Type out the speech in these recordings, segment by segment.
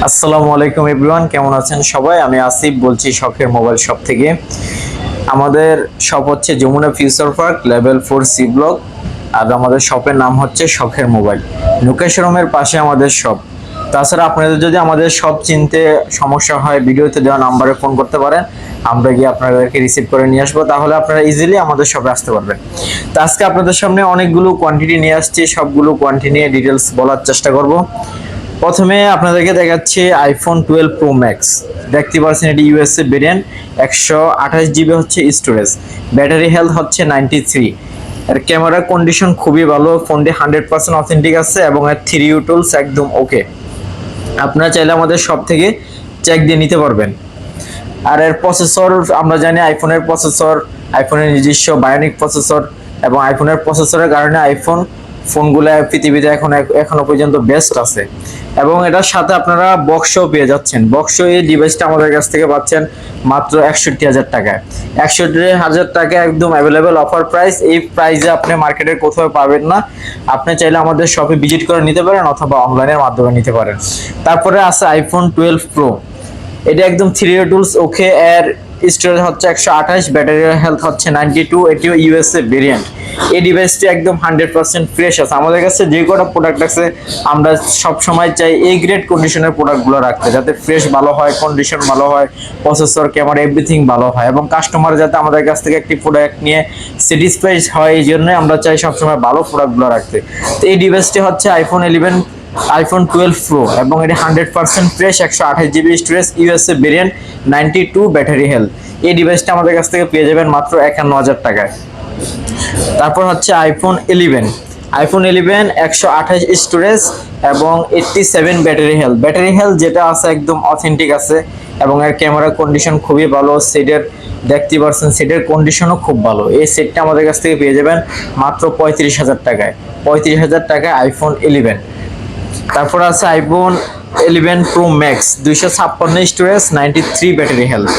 আসসালামু আলাইকুম এভরিওয়ান, কেমন আছেন সবাই? আমি আসিফ বলছি শখের মোবাইল শপ থেকে। আমাদের শপ হচ্ছে Jamuna Future Park level 4 C block. আর আমাদের শপের নাম হচ্ছে শখের মোবাইল। নুকা শোরুমের পাশে আমাদের শপ। তাছাড়া আপনাদের যদি আমাদের শপ চিনতে সমস্যা হয়, ভিডিওতে দেওয়া নাম্বারে ফোন করতে পারেন, আমরা গিয়ে আপনাদেরকে রিসিভ করে নিয়ে আসবো। তাহলে আপনারা ইজিলি আমাদের শপে আসতে পারবেন। তো আজকে আপনাদের সামনে অনেকগুলো কোয়ান্টিটি নিয়ে আসছি, সবগুলো কোয়ান্টিটি নিয়ে ডিটেলস বলার চেষ্টা করব। প্রথমে আপনাদেরকে দেখাচ্ছি আইফোন 12 প্রো ম্যাক্স। দেখতে পাচ্ছেন এটি ইউএসএ ভেরিয়েন্ট, 128 জিবি হচ্ছে স্টোরেজ, ব্যাটারি হেলথ হচ্ছে 93। এর ক্যামেরা কন্ডিশন খুবই ভালো, ফোনটি 100% অথেন্টিক আছে এবং এর 3U টুলস একদম ওকে। আপনারা চাইলে আমাদের সব থেকে চেক দিয়ে নিতে পারবেন। আর এর প্রসেসর আমরা জানি আইফোনের প্রসেসর, আইফোনের নিজস্ব বায়োনিক প্রসেসর, এবং আইফোনের প্রসেসরের কারণে আইফোন ফোনগুলো পৃথিবীতে এখনো পর্যন্ত বেস্ট আছে। এবং এটার সাথে আপনারা বক্সও পেয়ে যাচ্ছেন। বক্স এই ডিভাইসটা আমাদের কাছ থেকে পাচ্ছেন মাত্র 61,000 টাকায়। 61,000 টাকা একদম অ্যাভেলেবেল অফার প্রাইস। এই প্রাইসে আপনি মার্কেটের কোথাও পাবেন না। আপনি চাইলে আমাদের শপে ভিজিট করে নিতে পারেন অথবা অনলাইনের মাধ্যমে নিতে পারেন। তারপরে আছে আইফোন 12 প্রো। এটা একদম 3 টুলস ওকে। এর স্টোরেজ হচ্ছে 128, ব্যাটারি হেলথ হচ্ছে 92। এটিও ইউএসএ ভেরিয়েন্ট। এই ডিভাইসটি একদম 100% ফ্রেশ আছে। আমাদের কাছে যে কটা প্রোডাক্ট আছে আমরা সব সময় চাই এই গ্রেড কন্ডিশনের প্রোডাক্টগুলো রাখতে, যাতে ফ্রেশ ভালো হয়, কন্ডিশন ভালো হয়, প্রসেসর, ক্যামেরা এভরিথিং ভালো হয়, এবং কাস্টমার যাতে আমাদের কাছ থেকে একটি প্রোডাক্ট নিয়ে স্যাটিসফাইড হয়, এই জন্য আমরা চাই সবসময় ভালো প্রোডাক্টগুলো রাখতে। তো এই ডিভাইসটি হচ্ছে আইফোন 12 প্রো এবং এটি 100% fresh, 128 GB storage, USA variant, 92 battery health. এই ডিভাইসটা আমাদের কাছ থেকে পেয়ে যাবেন মাত্র 51,000 টাকায়। তারপর হচ্ছে আইফোন 11 128 স্টোরেজ এবং 87 ব্যাটারি হেলথ যেটা আছে একদম অথেন্টিক আছে, এবং এর ক্যামেরা কন্ডিশন খুবই ভালো। সেটের দেখতে পাচ্ছেন, সেটের কন্ডিশনও খুব ভালো। এই সেটটা আমাদের কাছ থেকে পেয়ে যাবেন মাত্র 35,000 টাকায়। 35,000 টাকায় আইফোন 11। তারপর আছে iPhone 11 pro max, 256 storage, 93 battery health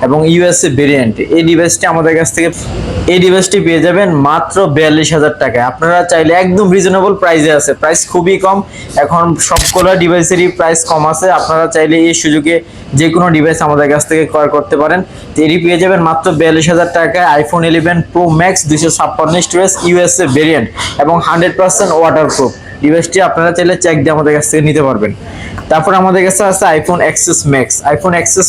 এবং ইউএসএ ভেরিয়েন্ট। এই ডিভাইসটি পেয়ে যাবেন মাত্র 42,000 টাকায়। আপনারা চাইলে একদম রিজনেবল প্রাইসে আছে, প্রাইস খুবই কম। এখন সবগুলো ডিভাইসেরই প্রাইস কম আছে। আপনারা চাইলে এই সুযোগে যে কোনো ডিভাইস আমাদের কাছ থেকে ক্রয় করতে পারেন। তো এটি পেয়ে যাবেন মাত্র 42,000 টাকায় iPhone 11 pro max, 256 storage, USA variant এবং 100% ওয়াটারপ্রুফ। ডিভাইসটি আপনারা চাইলে চেক দিয়ে আমাদের কাছ থেকে নিতে পারবেন। তারপর আমাদের কাছে আছে আইফোন এক্সএস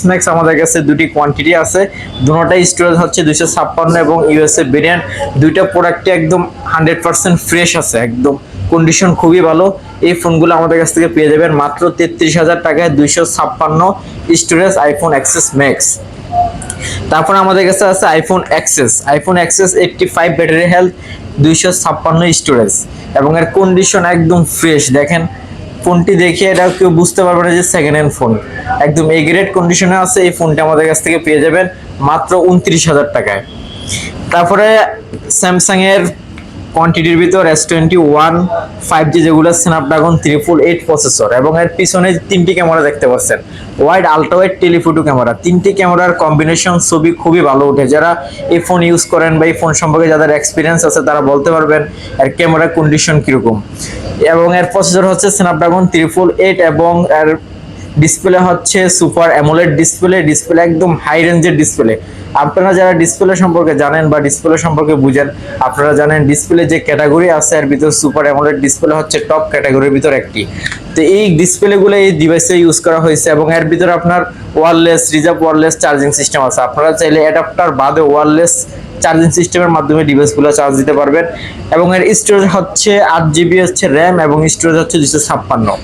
ম্যাক্স। আমাদের কাছে দুটি কোয়ান্টিটি আছে, দুটোটাই স্টোরেজ হচ্ছে 256 এবং ইউএসএ ভেরিয়েন্ট। দুইটা প্রোডাক্টই একদম 100% ফ্রেশ আছে, একদম কন্ডিশন খুবই ভালো। এই ফোনগুলো আমাদের কাছ থেকে পেয়ে যাবেন মাত্র 33,000 টাকায়, 256 স্টোরেজ আইফোন এক্সএস ম্যাক্স। তারপর আমাদের কাছে আছে iPhone XS 85 battery health, 256 storage এবং এর কন্ডিশন একদম ফ্রেশ। দেখেন ফোনটি দেখে এটা কেউ বুঝতে পারবে না যে সেকেন্ড হ্যান্ড ফোন, একদম এ গ্রেড কন্ডিশনে আছে। এই ফোনটা আমাদের কাছ থেকে পেয়ে যাবেন মাত্র 29,000 টাকায়। তারপরে স্যামসাং এর কোয়ান্টিটির ভিতর S21 5G, যেগুলো স্ন্যাপড্রাগন 888 প্রসেসর, এবং এর পিছনে তিনটি ক্যামেরা দেখতে পাচ্ছেন, wide, ultra wide, telephoto camera. তিনটি ক্যামেরার কম্বিনেশন ছবি খুবই ভালো ওঠে। যারা এই ফোন ইউজ করেন বা এই ফোন সম্পর্কে যাদের এক্সপিরিয়েন্স আছে তারা বলতে পারবেন এর ক্যামেরা কন্ডিশন কিরকম। এবং এর প্রসেসর হচ্ছে স্ন্যাপড্রাগন 888 এবং এর ডিসপ্লে হচ্ছে সুপার অ্যামোলেড ডিসপ্লে একদম হাই রেঞ্জের ডিসপ্লে। আপনারা যারা ডিসপ্লে সম্পর্কে জানেন বা ডিসপ্লে সম্পর্কে বুঝেন, আপনারা জানেন ডিসপ্লে যে ক্যাটাগরি আছে এর ভিতর সুপার অ্যামোলেড ডিসপ্লে হচ্ছে টপ ক্যাটাগরির ভিতর একটি। তো এই ডিসপ্লেগুলো এই ডিভাইসে ইউজ করা হয়েছে, এবং এর ভিতরে আপনার রিজার্ভ ওয়্যারলেস চার্জিং সিস্টেম আছে। আপনারা চাইলে অ্যাডাপ্টার বাদে ওয়্যারলেস চার্জিং সিস্টেমের মাধ্যমে ডিভাইসগুলো চার্জ দিতে পারবেন। এবং এর স্টোরেজ হচ্ছে 8 জিবি হচ্ছে র্যাম এবং স্টোরেজ হচ্ছে 256।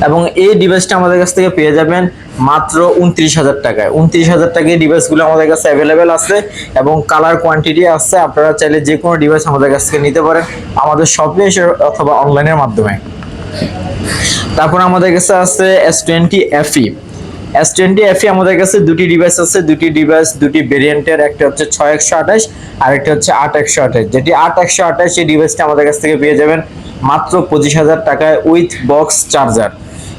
এবং এই ডিভাইসটা আমাদের কাছ থেকে পেয়ে যাবেন মাত্র 29,000 টাকায়। 29,000 টাকায় ডিভাইসগুলো আমাদের কাছে অ্যাভেলেবেল আছে এবং কালার কোয়ান্টিটি আছে। আপনারা চাইলে যে কোনো ডিভাইস আমাদের কাছ থেকে নিতে পারেন আমাদের শপে এসে অথবা অনলাইনের মাধ্যমে। তারপর আমাদের কাছে আছে S20 FE। আমাদের কাছে দুটি ডিভাইস আছে, দুটি ভেরিয়েন্টের, একটা হচ্ছে 6128 আর একটা হচ্ছে 8128। যেটি 8128 এই ডিভাইসটা আমাদের কাছ থেকে পেয়ে যাবেন মাত্র 25,000 টাকায় উইথ বক্স চার্জার।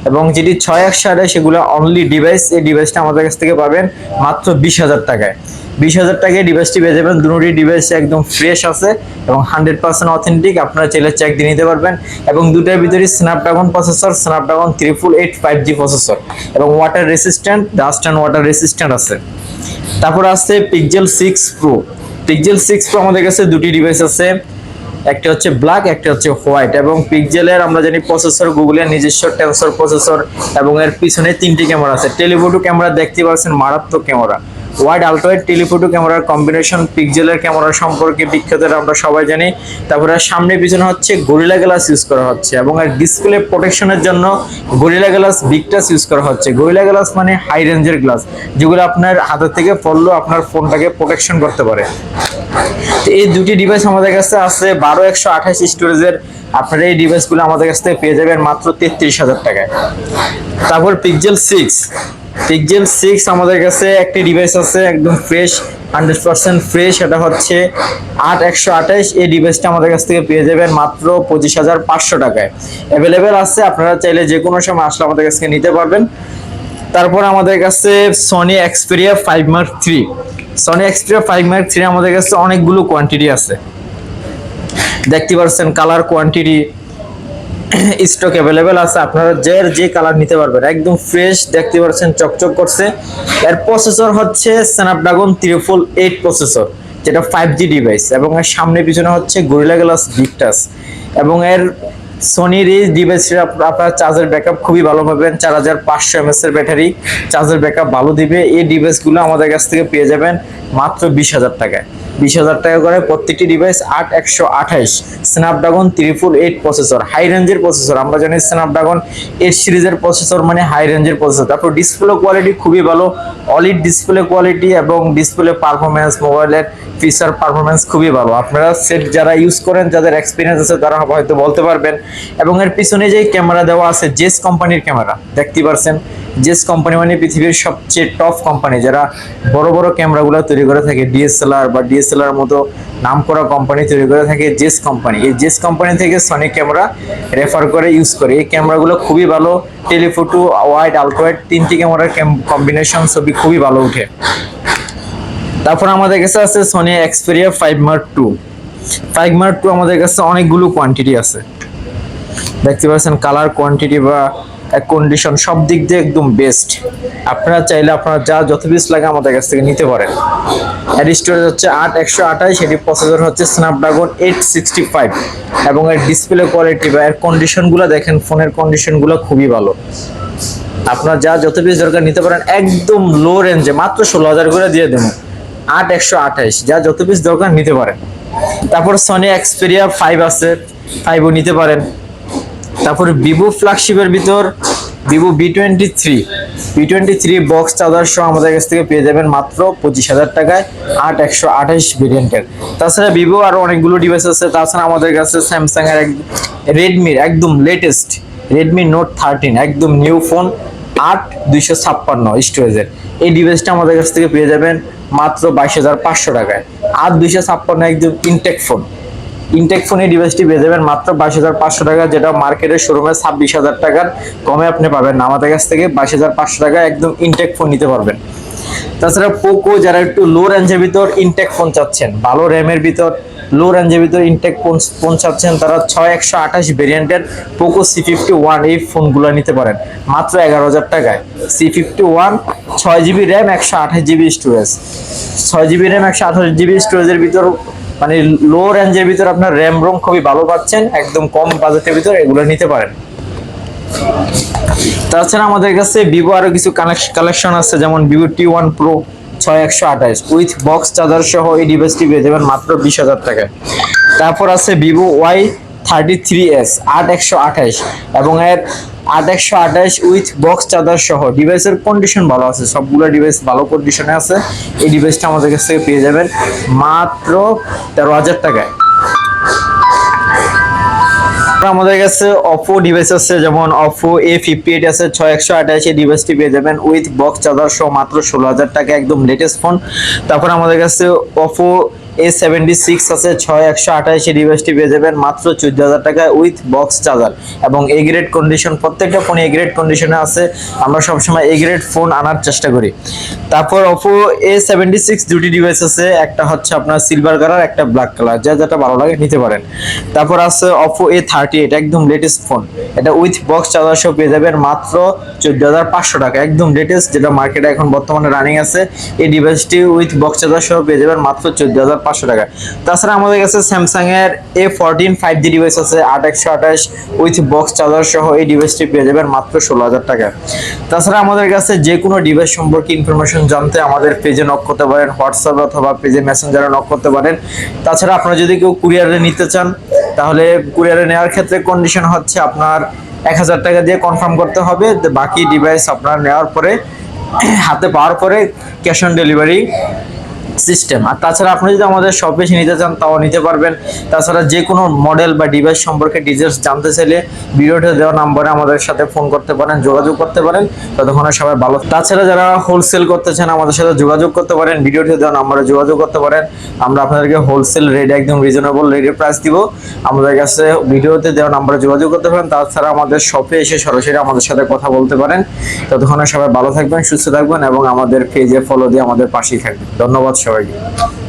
এবং যেটি 6128 সেগুলো অনলি ডিভাইস, এই ডিভাইসটা আমাদের কাছ থেকে পাবেন মাত্র 20,000 টাকায়। 20,000 টাকায় ডিভাইসটি পেয়ে যাবেন। দুটোই ডিভাইস একদম ফ্রেশ আছে এবং 100% অথেন্টিক, আপনারা চাইলে চেক দিয়ে নিতে পারবেন। এবং দুটার ভিতরে Snapdragon processor, Snapdragon 888 5G processor এবং water resistant, dust and water resistant আছে। তারপর আছে পিক্সেল 6 প্রো। পিক্সেল 6 প্রো আমাদের কাছে দুটি ডিভাইস আছে, একটা হচ্ছে ব্ল্যাক, একটা হচ্ছে হোয়াইট। এবং পিক্সেলের আমরা জানি প্রসেসর গুগলের নিজস্ব টেনসর প্রসেসর এবং এর পিছনে 3টি ক্যামেরা আছে। টেলিফোটো ক্যামেরা দেখতে পাচ্ছেন, মারাত্মক camera. Wide ultra wide telephoto ক্যামেরার কম্বিনেশন পিক্সেলের ক্যামেরা সম্পর্কে বিখ্যাত, আমরা সবাই জানি। তারপরে সামনে পিছনে হচ্ছে গরিলা গ্লাস ইউজ করা হচ্ছে এবং এর ডিসপ্লে প্রোটেকশনের জন্য gorilla glass big touch use করা হচ্ছে। গরিলা গ্লাস মানে হাই রেঞ্জের গ্লাস, যেগুলো আপনার হাতের থেকে পড়লেও আপনার ফোনটাকে প্রোটেকশন করতে পারে। তো এই দুটি ডিভাইস আমাদের কাছে আছে 12128 স্টোরেজের। আপনারা এই ডিভাইসগুলো আমাদের কাছ থেকে পেয়ে যাবেন মাত্র 33,000 টাকায়। তারপর পিক্সেল 6 আমাদের কাছে একটি ডিভাইস আছে একদম ফ্রেশ, 100% ফ্রেশ, এটা হচ্ছে 8128। এই ডিভাইসটা আমাদের কাছ থেকে পেয়ে যাবেন মাত্র 25,500 টাকায়। অ্যাভেলেবেল আছে, আপনারা চাইলে যে কোনো সময় আসলে আমাদের কাছ থেকে নিতে পারবেন। তারপর আমাদের কাছে Sony Xperia 5 Mark III। Sony Xperia 5 Mark III আমাদের কাছে অনেকগুলো কোয়ান্টিটি আছে, দেখতে পাচ্ছেন কালার কোয়ান্টিটি স্টক অ্যাভেলেবেল আছে, আপনারা যে কালার নিতে পারবেন, একদম ফ্রেশ, দেখতে পাচ্ছেন চকচক করছে। এর প্রসেসর হচ্ছে স্ন্যাপড্রাগন 888 প্রসেসর, যেটা 5G ডিভাইস এবং এর সামনে পিছনে হচ্ছে গরিলা গ্লাস বিগ টাচ। এবং এর সোনির এই ডিভাইসের আপনার চার্জের ব্যাকআপ খুবই ভালো পাবেন, 4500 mAh এর ব্যাটারি, চার্জের ব্যাকআপ ভালো দিবে। এই ডিভাইসগুলো আমাদের কাছ থেকে পেয়ে যাবেন মাত্র 20,000 টাকায়। 20,000 টাকা করে প্রত্যেকটি ডিভাইস। 8128 স্ন্যাপড্রাগন 888 প্রসেসর, হাই রেঞ্জের প্রসেসর। আমরা জানি স্ন্যাপড্রাগন 8 সিরিজের প্রসেসর মানে হাই রেঞ্জের প্রসেসর। তারপর ডিসপ্লে কোয়ালিটি খুবই ভালো, অলিড ডিসপ্লে কোয়ালিটি এবং ডিসপ্লে পারফরমেন্স, মোবাইলের ফিচার পারফরমেন্স খুবই ভালো। আপনারা সেট যারা ইউজ করেন, যাদের এক্সপিরিয়েন্স আছে, তারা হয়তো বলতে পারবেন। এবং এর পিছনে যে ক্যামেরা দেওয়া আছে জেস কোম্পানির ক্যামেরা, দেখতে পাচ্ছেন। জেস কোম্পানি মানে পৃথিবীর সবচেয়ে টপ কোম্পানি, যারা বড় বড় ক্যামেরাগুলো তৈরি করে থাকে, ডিএসএলআর বা ডিএসএলআর মতো নামকরা কোম্পানি তৈরি করে থাকে জেস কোম্পানি। এই জেস কোম্পানি থেকে সনি ক্যামেরা রেফার করে ইউজ করে। এই ক্যামেরাগুলো খুবই ভালো, টেলিফোটো, ওয়াইড, আলট্রা ওয়াইড, 3টি ক্যামেরার কম্বিনেশন ছবি খুবই ভালো উঠে। তারপর আমাদের কাছে আছে Sony Xperia 5 Mark II। 5 Mark II আমাদের কাছে অনেকগুলো কোয়ান্টিটি আছে, দেখতে পাচ্ছেন কালার কোয়ান্টিটি বা কন্ডিশন সব দিক দিয়ে একদম বেস্ট। আপনারা চাইলে আপনারা যত পিস লাগে আমাদের কাছ থেকে নিতে পারেন। এর স্টোরেজ হচ্ছে 8128, এটি প্রসেসর হচ্ছে স্ন্যাপড্রাগন 865 এবং এর ডিসপ্লে কোয়ালিটি বা এর কন্ডিশনগুলো দেখেন, ফোনের কন্ডিশনগুলো খুবই ভালো। আপনারা যত পিস দরকার নিতে পারেন, একদম লো রেঞ্জে মাত্র 16,000 করে দিয়ে দেবো। 8128 যত পিস দরকার নিতে পারেন। তারপর সনি এক্সপেরিয়া 5 আছে, 5ও নিতে পারেন। তারপর ভিভো ফ্ল্যাগশিপের ভিতর ভিভো V23 বক্স চার্জার সহ আমাদের কাছ থেকে পেয়ে যাবেন মাত্র 25,000 টাকায়, 8128 ভেরিয়েন্টের। তাছাড়া ভিভো আরো অনেকগুলো ডিভাইস আছে। তাছাড়া আমাদের কাছে স্যামসাং এর রেডমির একদম লেটেস্ট রেডমি নোট 13 একদম নিউ ফোন, 8256 স্টোরেজের। এই ডিভাইসটা আমাদের কাছ থেকে পেয়ে যাবেন মাত্র 22,500 টাকায়। 8256 একদম ইনটেক ফোন। ইনটেক ফোনের ডিভাইসটি পেয়ে যাবেন মাত্র 22,500 টাকা, যেটা মার্কেটের শোরুমে 26,000 টাকার কমে আপনি পাবেন না। আমাদের কাছ থেকে 22,500 টাকায় একদম ইনটেক ফোন নিতে পারবেন। তাছাড়া পোকো, যারা একটু লো রেঞ্জের ভিতর ইনটেক ফোন চাচ্ছেন, ভালো র্যামের ভিতর লো রেঞ্জের ভিতর ইনটেক ফোন চাচ্ছেন, তারা 6128 ভেরিয়েন্টের পোকো C51 এই ফোনগুলো নিতে পারেন মাত্র 11,000 টাকায়। C51 6GB RAM, 128GB storage. 6GB RAM, 128GB স্টোরেজের ভিতর মানে লো রেঞ্জের ভিতর আপনার র্যাম রোম খুবই ভালো পাচ্ছেন, একদম কম বাজেটের ভিতর এগুলো নিতে পারেন। তাছাড়া আমাদের কাছে ভিভো আরো কিছু কালেকশন আছে, যেমন Vivo T1 Pro 6128 with box charger সহ এই ডিভাইসটি পেয়ে যাবেন মাত্র 20,000 টাকায়। তারপর আছে ভিভো Y33s 8128 এবং এর 8128 উইথ বক্স চার্জার সহ। ডিভাইসের কন্ডিশন ভালো আছে, সবগুলো ডিভাইস ভালো কন্ডিশনে আছে। এই ডিভাইসটা আমাদের কাছ থেকে পেয়ে যাবেন মাত্র 13,000 টাকায়। আমাদের কাছে Oppo ডিভাইস আছে, যেমন Oppo A58 আছে 6128, এই ডিভাইসটি পেয়ে যাবেন উইথ বক্স চার্জার সহ মাত্র 16,000 টাকা, একদম লেটেস্ট ফোন। তারপর আমাদের কাছে Oppo A76 আছে 6128 এই ডিভাইসটি পেয়ে যাবেন মাত্র 14000 টাকায় উইথ বক্স চার্জার এবং এ গ্রেড কন্ডিশন, প্রত্যেকটা ফোন এ গ্রেড কন্ডিশনে আছে। আমরা সবসময় এ গ্রেড ফোন আনার চেষ্টা করি। তারপর Oppo A76 দুটি ডিভাইস আছে, একটা হচ্ছে আপনার সিলভার কালার, একটা ব্ল্যাক কালার, যা যেটা ভালো লাগে নিতে পারেন। তারপর আছে Oppo A38, একদম লেটেস্ট ফোন, এটা উইথ বক্স চার্জার সহ পেয়ে যাবেন মাত্র 14500 টাকা, একদম লেটেস্ট যেটা মার্কেটে এখন বর্তমানে রানিং আছে। এই ডিভাইসটি উইথ বক্স চার্জার সহ পেয়ে যাবেন মাত্র 14500 টাকা। তাছাড়া আমাদের কাছে স্যামসাং এর A14 5G ডিভাইস আছে 8128 উইথ বক্স চার্জার সহ, এই ডিভাইসটি পেয়ে যাবেন মাত্র 16000 টাকা। তাছাড়া আমাদের কাছে যে কোনো ডিভাইস সম্পর্কে ইনফরমেশন জানতে আমাদের পেজে নক করতে পারেন, হোয়াটসঅ্যাপ অথবা পেজে মেসেঞ্জারে নক করতে পারেন। তাছাড়া আপনারা যদি কেউ কুরিয়ারে নিতে চান, তাহলে কুরিয়ারে নেওয়ার ক্ষেত্রে কন্ডিশন হচ্ছে আপনার 1000 টাকা দিয়ে কনফার্ম করতে হবে, বাকি ডিভাইস আপনার নেওয়ার পরে হাতে পাওয়ার পরে ক্যাশ অন ডেলিভারি সিস্টেম। আর তাছাড়া আপনি যদি আমাদের শপে এসে নিতে চান তাও নিতে পারবেন। তাছাড়া যে কোনো মডেল বা ডিভাইস সম্পর্কে ডিটেলস জানতে চাইলে ভিডিওতে দেওয়া নম্বরে আমাদের সাথে ফোন করতে পারেন, যোগাযোগ করতে পারেন। ততক্ষণে সবাই ভালো। তাছাড়া যারা হোলসেল করতে চান আমাদের সাথে যোগাযোগ করতে পারেন, ভিডিওতে দেওয়া নম্বরে যোগাযোগ করতে পারেন। আমরা আপনাদেরকে হোলসেল রেট একদম রিজনেবল রেটে প্রাইস দিব। আমাদের কাছে ভিডিওতে দেওয়া নম্বরে যোগাযোগ করতে পারেন। তাছাড়া আমাদের শপে এসে সরাসরি আমাদের সাথে কথা বলতে পারেন। ততক্ষণে সবাই ভালো থাকবেন, সুস্থ থাকবেন এবং আমাদের পেজে ফলো দিয়ে আমাদের পাশেই থাকবেন। ধন্যবাদ সবাইকে।